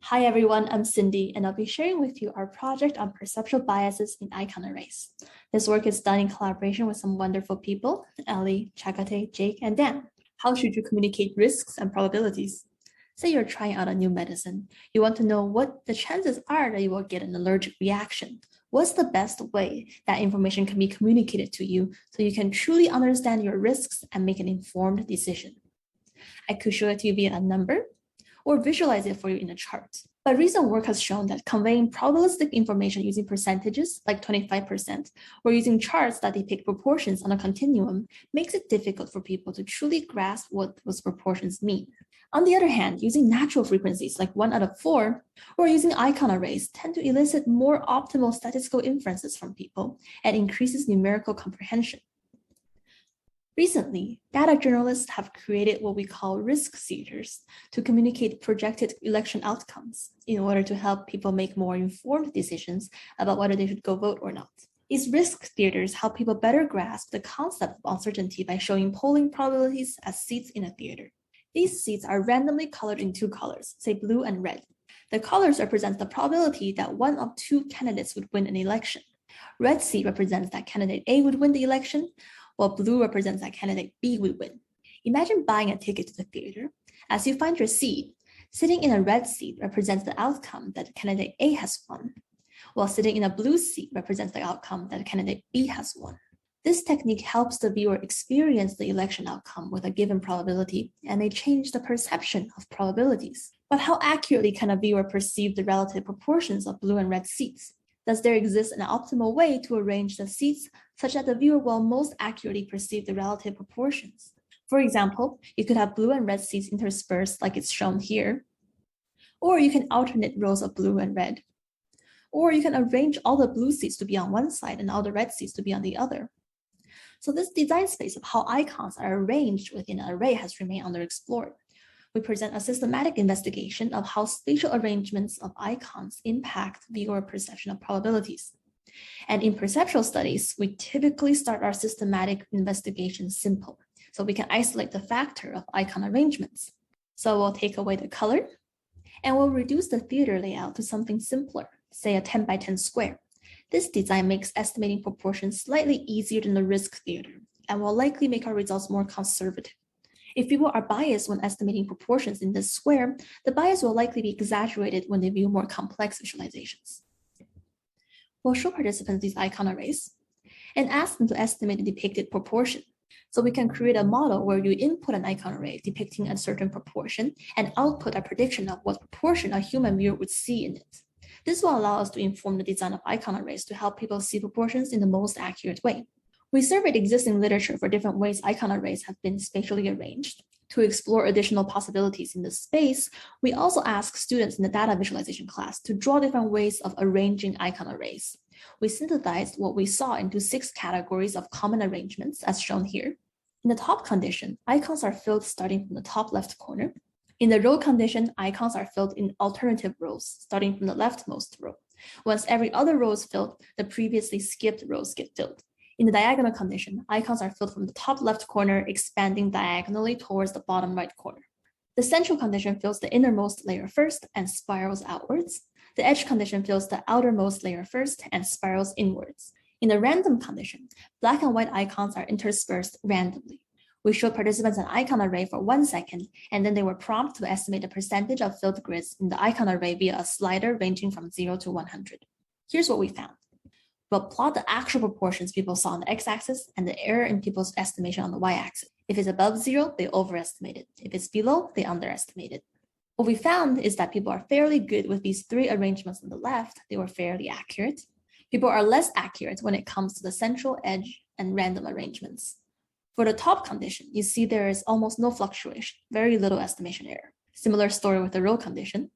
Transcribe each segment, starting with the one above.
Hi everyone, I'm Cindy, and I'll be sharing with you our project on perceptual biases in icon arrays. This work is done in collaboration with some wonderful people, Ellie, Chakate, Jake, and Dan. How should you communicate risks and probabilities? Say you're trying out a new medicine. You want to know what the chances are that you will get an allergic reaction. What's the best way that information can be communicated to you so you can truly understand your risks and make an informed decision? I could show it to you via a number, or visualize it for you in a chart. But recent work has shown that conveying probabilistic information using percentages, like 25%, or using charts that depict proportions on a continuum, makes it difficult for people to truly grasp what those proportions mean. On the other hand, using natural frequencies, like 1 out of 4, or using icon arrays tend to elicit more optimal statistical inferences from people and increases numerical comprehension. Recently, data journalists have created what we call risk theaters to communicate projected election outcomes in order to help people make more informed decisions about whether they should go vote or not. These risk theaters help people better grasp the concept of uncertainty by showing polling probabilities as seats in a theater. These seats are randomly colored in two colors, say blue and red. The colors represent the probability that one of two candidates would win an election. Red seat represents that candidate A would win the election, while blue represents that candidate B would win. Imagine buying a ticket to the theater. As you find your seat, sitting in a red seat represents the outcome that candidate A has won, while sitting in a blue seat represents the outcome that candidate B has won. This technique helps the viewer experience the election outcome with a given probability, and may change the perception of probabilities. But how accurately can a viewer perceive the relative proportions of blue and red seats? Does there exist an optimal way to arrange the seats such that the viewer will most accurately perceive the relative proportions? For example, you could have blue and red seats interspersed like it's shown here, or you can alternate rows of blue and red, or you can arrange all the blue seats to be on one side and all the red seats to be on the other. So this design space of how icons are arranged within an array has remained underexplored. We present a systematic investigation of how spatial arrangements of icons impact viewer perception of probabilities. And in perceptual studies, we typically start our systematic investigation simple, so we can isolate the factor of icon arrangements. So we'll take away the color, and we'll reduce the theater layout to something simpler, say a 10 by 10 square. This design makes estimating proportions slightly easier than the risk theater, and will likely make our results more conservative. If people are biased when estimating proportions in this square, the bias will likely be exaggerated when they view more complex visualizations. We'll show participants these icon arrays and ask them to estimate the depicted proportion. So we can create a model where you input an icon array depicting a certain proportion and output a prediction of what proportion a human viewer would see in it. This will allow us to inform the design of icon arrays to help people see proportions in the most accurate way. We surveyed existing literature for different ways icon arrays have been spatially arranged. To explore additional possibilities in this space, we also asked students in the data visualization class to draw different ways of arranging icon arrays. We synthesized what we saw into 6 categories of common arrangements, as shown here. In the top condition, icons are filled starting from the top left corner. In the row condition, icons are filled in alternative rows, starting from the leftmost row. Once every other row is filled, the previously skipped rows get filled. In the diagonal condition, icons are filled from the top left corner, expanding diagonally towards the bottom right corner. The central condition fills the innermost layer first and spirals outwards. The edge condition fills the outermost layer first and spirals inwards. In the random condition, black and white icons are interspersed randomly. We showed participants an icon array for 1 second, and then they were prompted to estimate the percentage of filled grids in the icon array via a slider ranging from 0 to 100. Here's what we found. We'll plot the actual proportions people saw on the x-axis and the error in people's estimation on the y-axis. If it's above 0, they overestimated. If it's below, they underestimated. What we found is that people are fairly good with these 3 arrangements on the left. They were fairly accurate. People are less accurate when it comes to the central, edge, and random arrangements. For the top condition, you see there is almost no fluctuation, very little estimation error. Similar story with the row condition.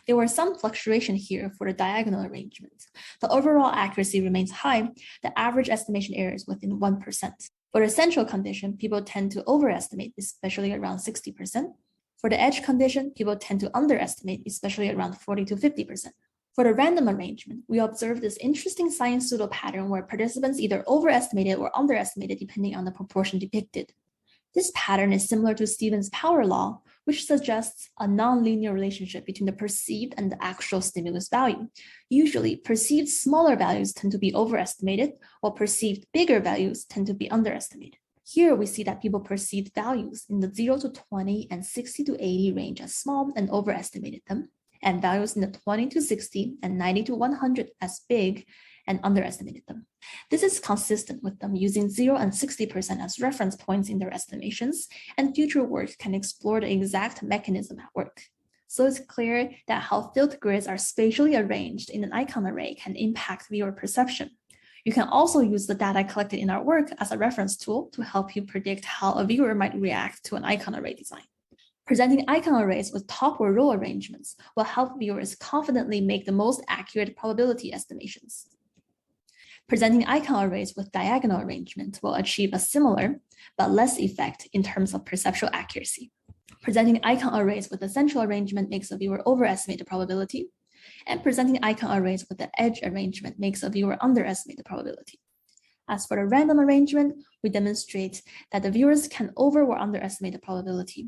There were some fluctuation here for the diagonal arrangement. The overall accuracy remains high. The average estimation error is within 1%. For the central condition, people tend to overestimate, especially around 60%. For the edge condition, people tend to underestimate, especially around 40 to 50%. For the random arrangement, we observed this interesting science pseudo pattern where participants either overestimated or underestimated depending on the proportion depicted. This pattern is similar to Stevens' power law, which suggests a nonlinear relationship between the perceived and the actual stimulus value. Usually, perceived smaller values tend to be overestimated, while perceived bigger values tend to be underestimated. Here, we see that people perceived values in the 0 to 20 and 60 to 80 range as small and overestimated them, and values in the 20 to 60 and 90 to 100 as big and underestimated them. This is consistent with them using 0 and 60% as reference points in their estimations, and future work can explore the exact mechanism at work. So it's clear that how filled grids are spatially arranged in an icon array can impact viewer perception. You can also use the data collected in our work as a reference tool to help you predict how a viewer might react to an icon array design. Presenting icon arrays with top or row arrangements will help viewers confidently make the most accurate probability estimations. Presenting icon arrays with diagonal arrangement will achieve a similar but less effect in terms of perceptual accuracy. Presenting icon arrays with a central arrangement makes a viewer overestimate the probability, and presenting icon arrays with the edge arrangement makes a viewer underestimate the probability. As for the random arrangement, we demonstrate that the viewers can over or underestimate the probability.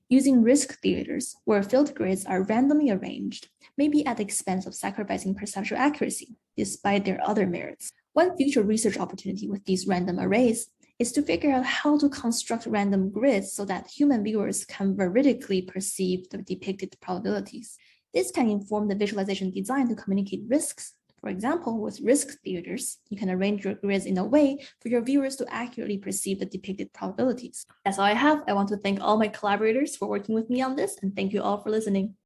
Using risk theaters, where filled grids are randomly arranged, may be at the expense of sacrificing perceptual accuracy, despite their other merits. One future research opportunity with these random arrays is to figure out how to construct random grids so that human viewers can veridically perceive the depicted probabilities. This can inform the visualization design to communicate risks. For example, with risk theaters, you can arrange your grids in a way for your viewers to accurately perceive the depicted probabilities. That's all I have. I want to thank all my collaborators for working with me on this, and thank you all for listening.